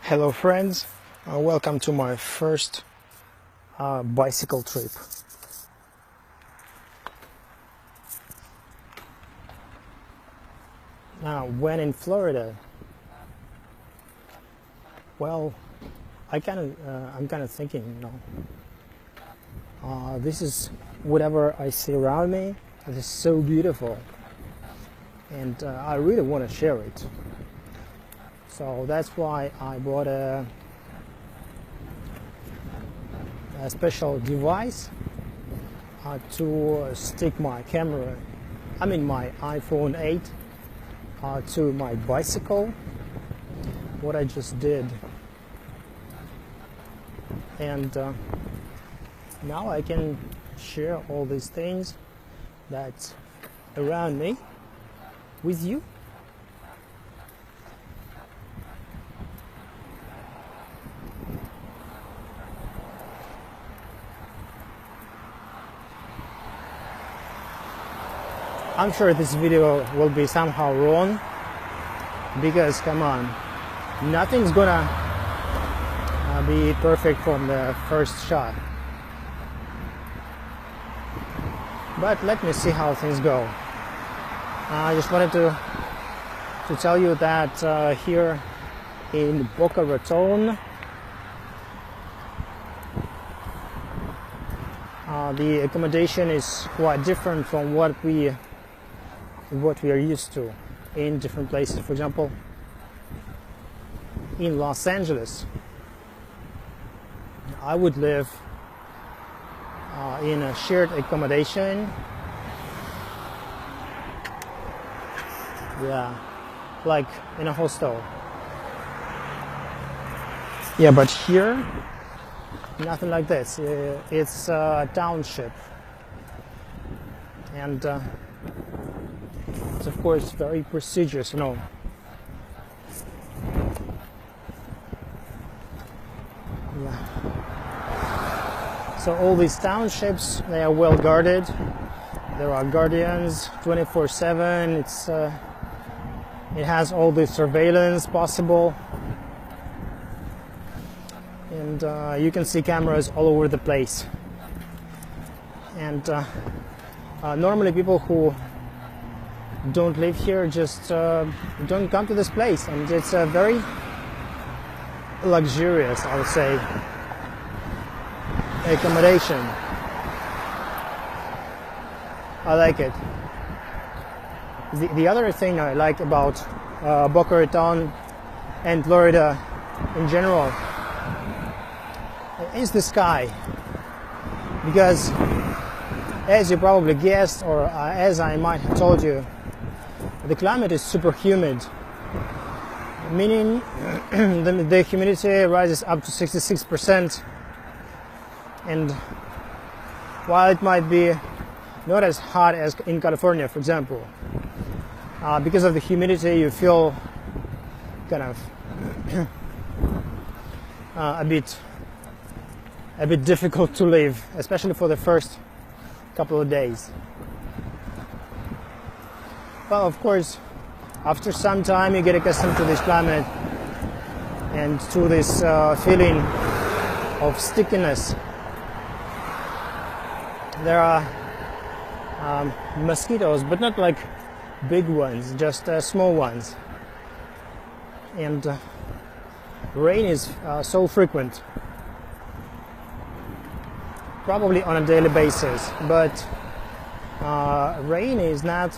Hello friends, welcome to my first bicycle trip. Now, when in Florida, well, I'm kind of thinking, this is whatever I see around me. This is so beautiful, and I really want to share it. So that's why I bought a special device to stick my camera, my iPhone 8 to my bicycle, what I just did. And now I can share all these things that's around me with you. I'm sure this video will be somehow wrong because, come on, nothing's gonna be perfect from the first shot. But let me see how things go. I just wanted to tell you that here in Boca Raton, the accommodation is quite different from what we are used to in different places. For example, in Los Angeles, I would live in a shared accommodation. Yeah, like in a hostel. Yeah, but here, nothing like this. It's a township, and it's of course very prestigious, Yeah. So all these townships, they are well guarded. There are guardians 24/7. It has all the surveillance possible, and you can see cameras all over the place. And normally people who don't live here just don't come to this place, and it's a very luxurious, I would say, accommodation. I like it. The other thing I like about Boca Raton and Florida in general is the sky, because as you probably guessed, or as I might have told you, the climate is super humid, meaning the humidity rises up to 66%. And while it might be not as hot as in California, for example, because of the humidity, you feel kind of a bit difficult to live, especially for the first couple of days. Well, of course, after some time you get accustomed to this climate and to this feeling of stickiness. There are mosquitoes, but not like big ones, just small ones. And rain is so frequent, probably on a daily basis, but rain is not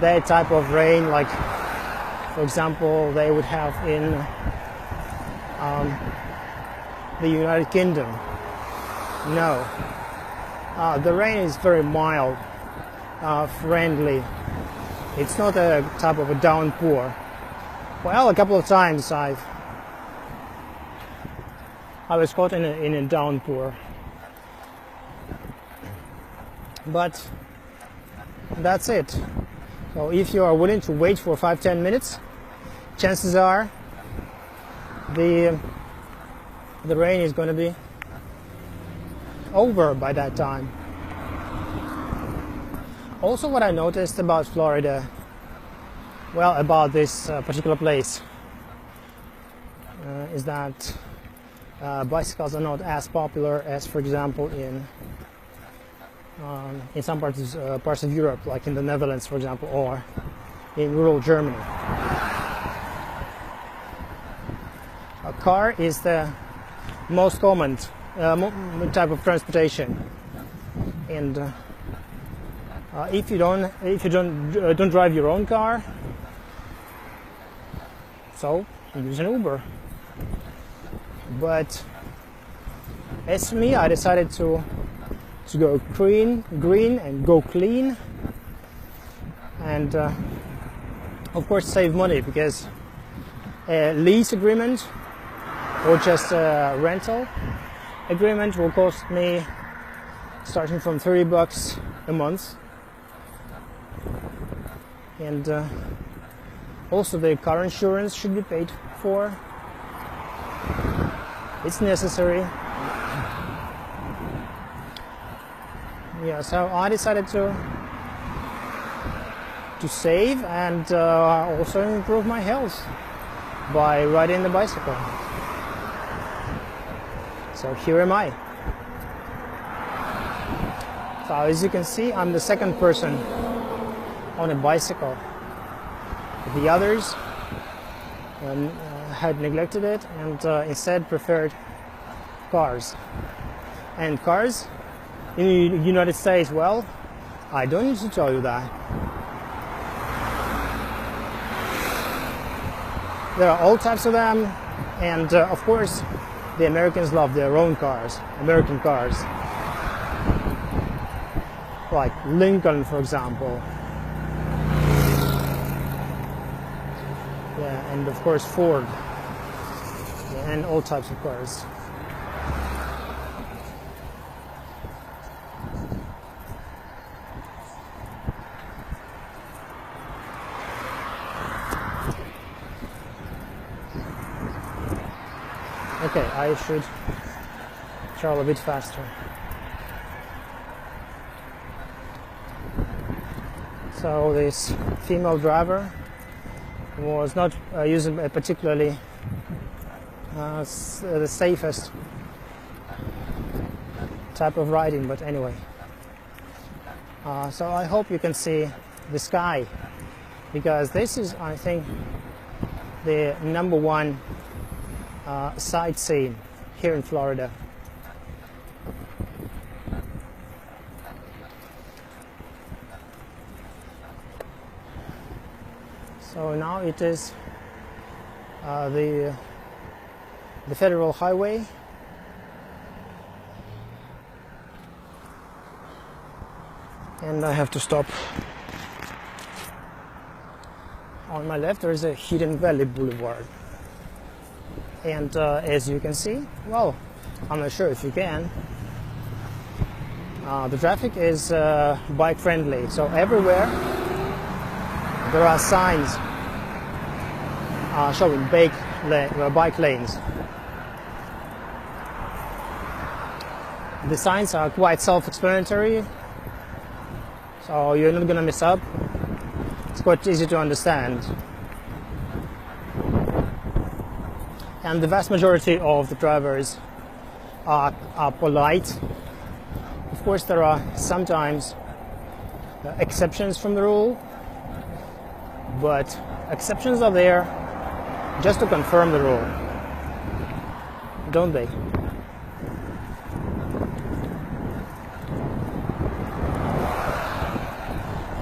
that type of rain like, for example, they would have in the United Kingdom. No. The rain is very mild, friendly. It's not a type of a downpour. Well, a couple of times I was caught in a downpour, but that's it. So if you are willing to wait for 5-10 minutes, chances are the rain is going to be over by that time. Also, what I noticed about Florida, well, about this particular place, is that bicycles are not as popular as, for example, in some parts of Europe, like in the Netherlands, for example, or in rural Germany. A car is the most common type of transportation, and if you don't drive your own car, so use an Uber. But as for me, I decided to go green and go clean, and of course save money, because a lease agreement or just a rental agreement will cost me starting from $30 a month, and also the car insurance should be paid for. It's necessary. Yeah, so I decided to save and also improve my health by riding the bicycle. So here am I. So as you can see, I'm the second person on a bicycle. The others had neglected it and instead preferred cars. And cars in the United States, well, I don't need to tell you that. There are all types of them, and of course the Americans love their own cars, American cars, like Lincoln, for example. Yeah, and of course Ford, yeah, and all types of cars. Okay, I should travel a bit faster. So this female driver was not using a particularly the safest type of riding, but anyway. So I hope you can see the sky, because this is, I think, the #1 sightseeing here in Florida. So now it is the federal highway, and I have to stop. On my left there is a Hidden Valley Boulevard, and as you can see, well, I'm not sure if you can, the traffic is bike friendly, so everywhere there are signs showing bike lanes. The signs are quite self-explanatory, so you're not going to mess up. It's quite easy to understand. And the vast majority of the drivers are polite. Of course, there are sometimes exceptions from the rule, but exceptions are there just to confirm the rule, don't they?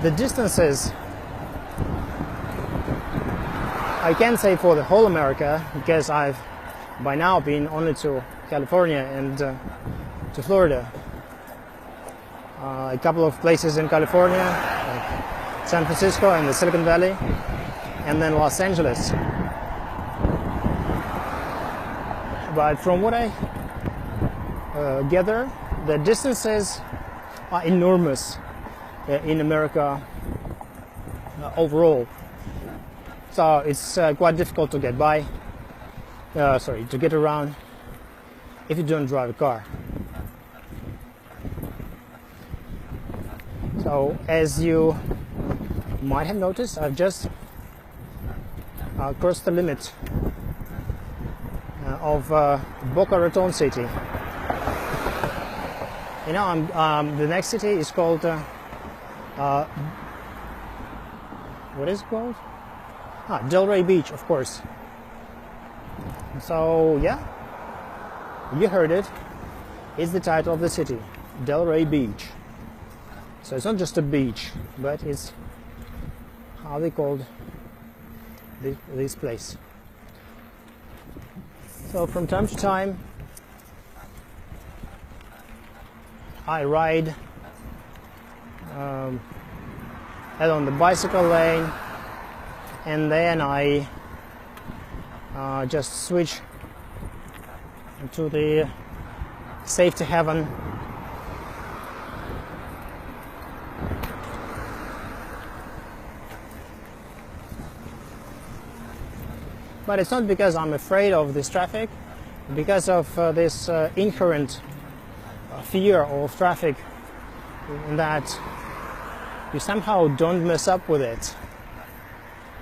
The distances, I can't say for the whole America, because I've by now been only to California and to Florida. A couple of places in California, like San Francisco and the Silicon Valley, and then Los Angeles. But from what I gather, the distances are enormous in America overall. So it's quite difficult to get by, to get around if you don't drive a car. So as you might have noticed, I've just crossed the limit of Boca Raton city. You know, the next city is called what is it called? Delray Beach, of course. So yeah, you heard it. It's the title of the city, Delray Beach. So it's not just a beach, but it's how they called this place. So from time to time, I ride along the bicycle lane, and then I just switch to the safety heaven. But it's not because I'm afraid of this traffic, because of this inherent fear of traffic, that you somehow don't mess up with it.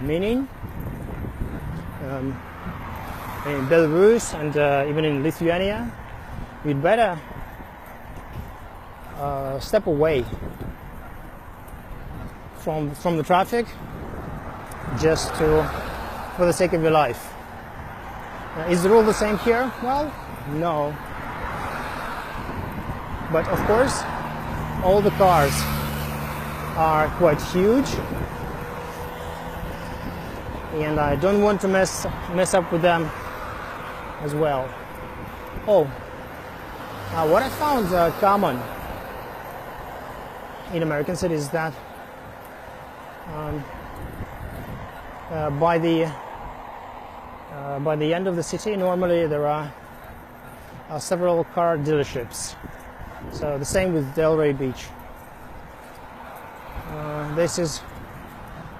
Meaning, in Belarus and even in Lithuania, you'd better step away from the traffic just for the sake of your life. Is the rule the same here? Well, no. But of course, all the cars are quite huge, and I don't want to mess up with them as well. Oh, what I found common in American cities is that by the end of the city, normally there are several car dealerships. So the same with Delray Beach. This is,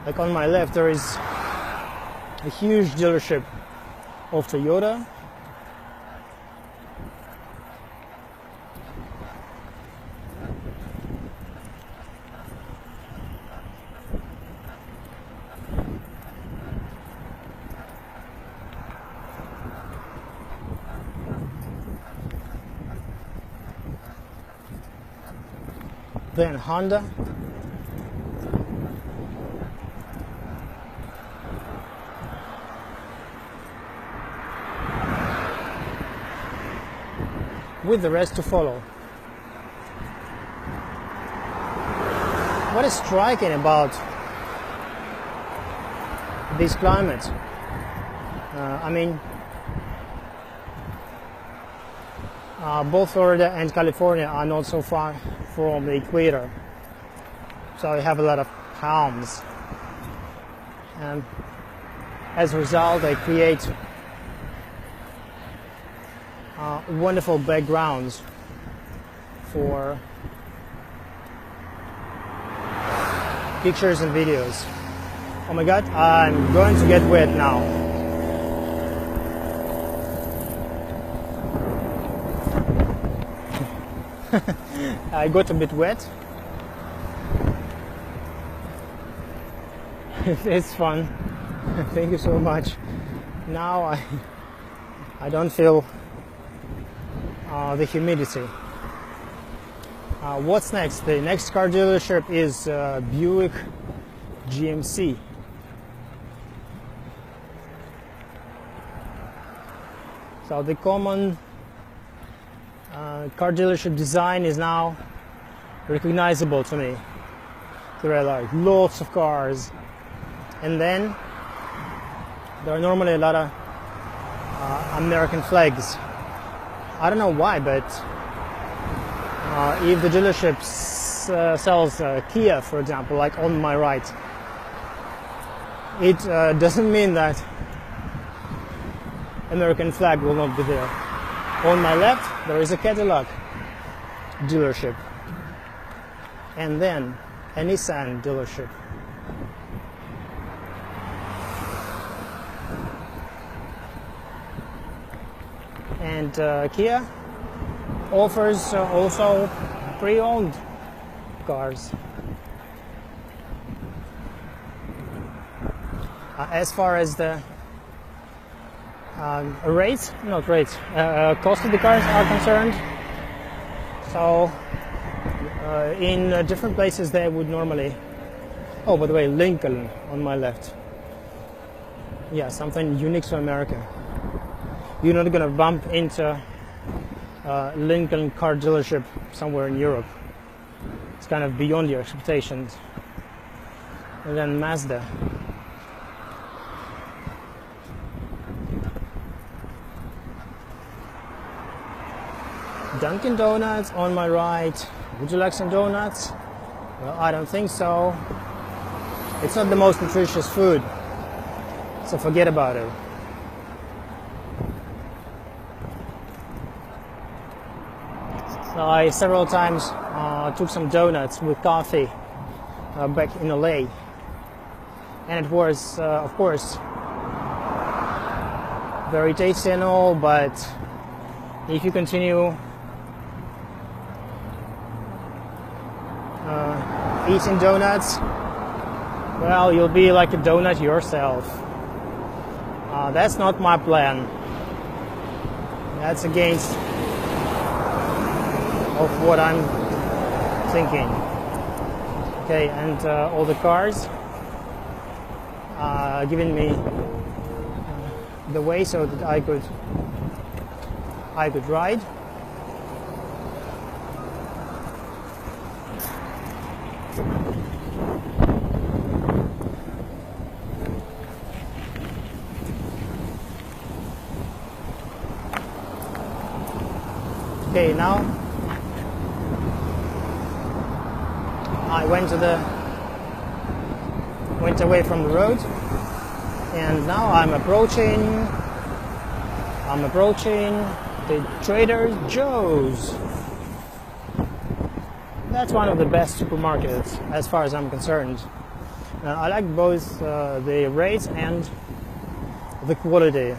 like on my left, there is a huge dealership of Toyota. Then Honda. With the rest to follow. What is striking about this climate? Both Florida and California are not so far from the equator, so you have a lot of palms, and as a result they create wonderful backgrounds for pictures and videos. Oh my god, I'm going to get wet now. I got a bit wet. It's fun. Thank you so much. Now I don't feel the humidity. What's next? The next car dealership is Buick GMC. So the common car dealership design is now recognizable to me. There are like lots of cars, and then there are normally a lot of American flags. I don't know why, but if the dealership sells Kia, for example, like on my right, it doesn't mean that American flag will not be there. On my left, there is a Cadillac dealership, and then a Nissan dealership. And Kia offers also pre-owned cars. As far as the Rates, not rates, cost of the cars are concerned. So in different places they would normally, oh, by the way, Lincoln on my left. Yeah, something unique to America. You're not gonna bump into Lincoln car dealership somewhere in Europe. It's kind of beyond your expectations. And then Mazda. Dunkin' Donuts on my right. Would you like some donuts? Well, I don't think so. It's not the most nutritious food, so forget about it. So I several times took some donuts with coffee back in LA, and it was, of course, very tasty and all, but if you continue eating donuts, well, you'll be like a donut yourself. That's not my plan. That's against of what I'm thinking. Okay, and all the cars giving me the way so that I could ride. Okay, now I went away from the road, and now I'm approaching the Trader Joe's. That's one of the best supermarkets as far as I'm concerned. I like both the rates and the quality,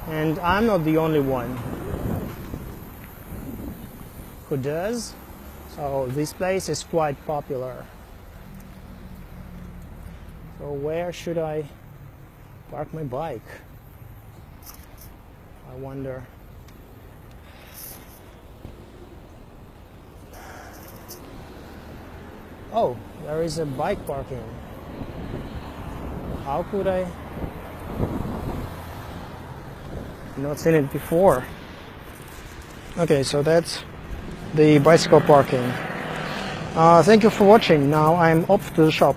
and I'm not the only one who does. So this place is quite popular. So where should I park my bike? I wonder. Oh, there is a bike parking. How could I not seen it before? Okay, so that's the bicycle parking. Thank you for watching. Now I'm off to the shop.